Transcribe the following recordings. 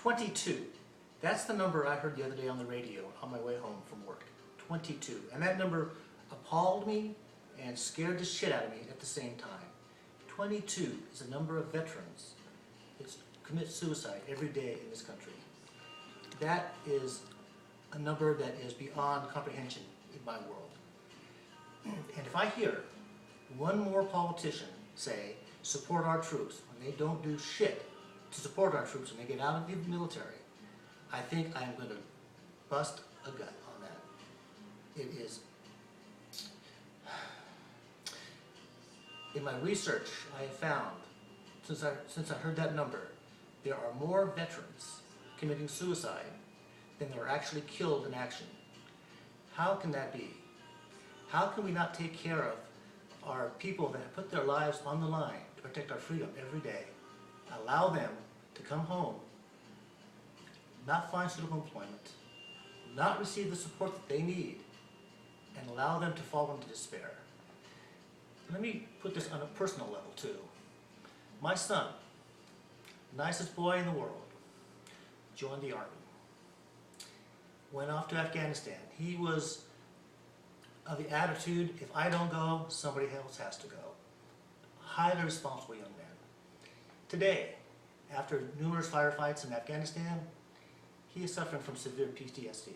22. That's the number I heard the other day on the radio on my way home from work. 22. And that number appalled me and scared the shit out of me at the same time. 22 is the number of veterans that commit suicide every day in this country. That is a number that is beyond comprehension in my world. And if I hear one more politician say, support our troops, when they don't do shit to support our troops when they get out of the military, I think I'm going to bust a gut on that. It is. In my research, I have found, since I heard that number, there are more veterans committing suicide than there are actually killed in action. How can that be? How can we not take care of our people that have put their lives on the line to protect our freedom every day, allow them to come home, not find suitable employment, not receive the support that they need, and allow them to fall into despair? Let me put this on a personal level too. My son, nicest boy in the world, joined the Army, went off to Afghanistan. He was of the attitude, if I don't go, somebody else has to go. Highly responsible young man. Today, after numerous firefights in Afghanistan, he is suffering from severe PTSD.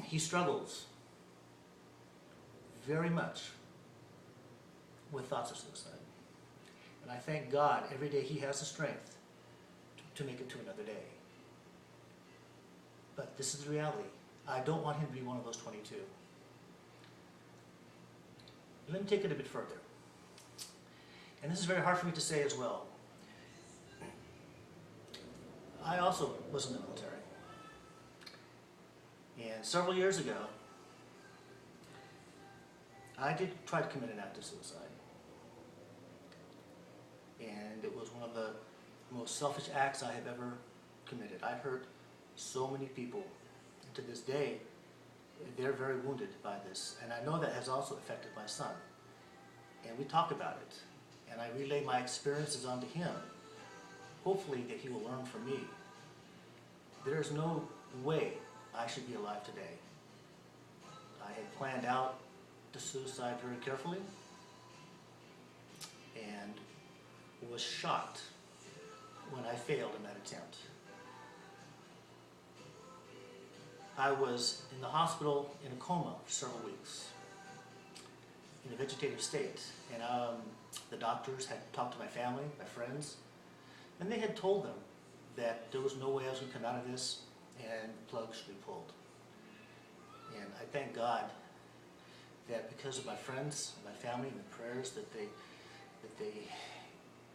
He struggles very much with thoughts of suicide. And I thank God every day he has the strength to make it to another day. But this is the reality. I don't want him to be one of those 22. Let me take it a bit further. And this is very hard for me to say as well. I also was in the military. And several years ago, I did try to commit an act of suicide. And it was one of the most selfish acts I have ever committed. I hurt so many people. And to this day, they're very wounded by this. And I know that has also affected my son. And we talk about it. And I relay my experiences onto him, hopefully that he will learn from me. There is no way I should be alive today. I had planned out the suicide very carefully and was shocked when I failed in that attempt. I was in the hospital in a coma for several weeks, in a vegetative state, and the doctors had talked to my family, my friends, and they had told them that there was no way I was going to come out of this and the plug should be pulled. And I thank God that because of my friends, my family, and the prayers that they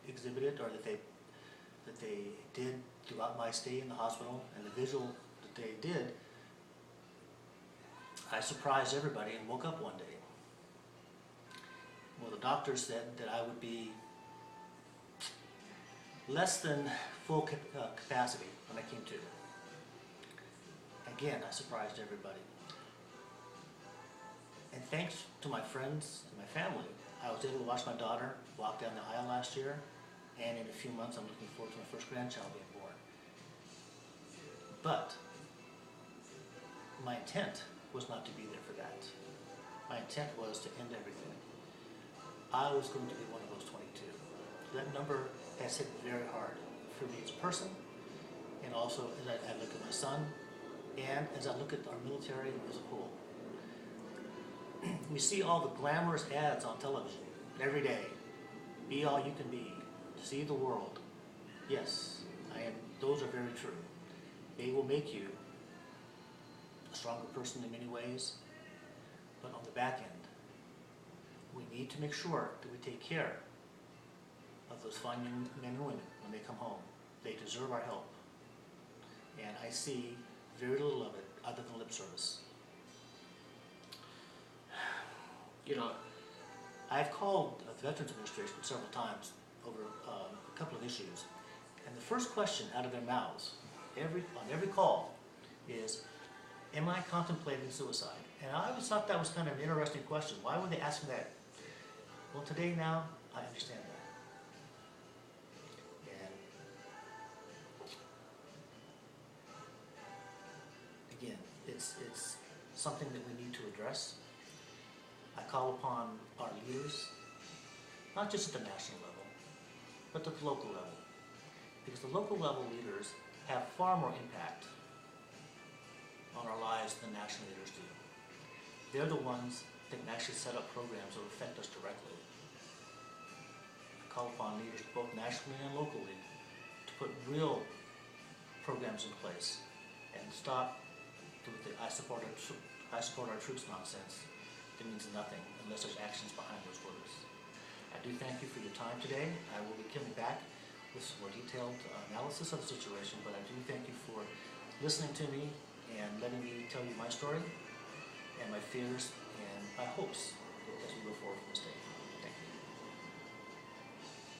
exhibited, or that they did throughout my stay in the hospital, and the vigil that they did, I surprised everybody and woke up one day. Well, the doctor said that I would be less than full capacity when I came to. Again, I surprised everybody. And thanks to my friends and my family, I was able to watch my daughter walk down the aisle last year, and in a few months I'm looking forward to my first grandchild being born. But my intent was not to be there for that. My intent was to end everything. I was going to be one of those 22. That number has hit very hard for me as a person, and also as I look at my son, and as I look at our military as a whole. We see all the glamorous ads on television every day. Be all you can be. See the world. Yes, those are very true. They will make you a stronger person in many ways, but on the back end, we need to make sure that we take care of those fine young men and women when they come home. They deserve our help. And I see very little of it other than lip service. You know, I've called the Veterans Administration several times over a couple of issues, and the first question out of their mouths on every call is, am I contemplating suicide? And I always thought that was kind of an interesting question. Why would they ask me that? Well, today now, I understand that. And it's something that we need to address. I call upon our leaders, not just at the national level, but at the local level. Because the local level leaders have far more impact on our lives than national leaders do. They're the ones that can actually set up programs that affect us directly. I call upon leaders both nationally and locally to put real programs in place and stop with the I support our troops nonsense. That means nothing unless there's actions behind those words. I do thank you for your time today. I will be coming back with some more detailed analysis of the situation, but I do thank you for listening to me and letting me tell you my story and my fears and my hopes as we go forward from this day.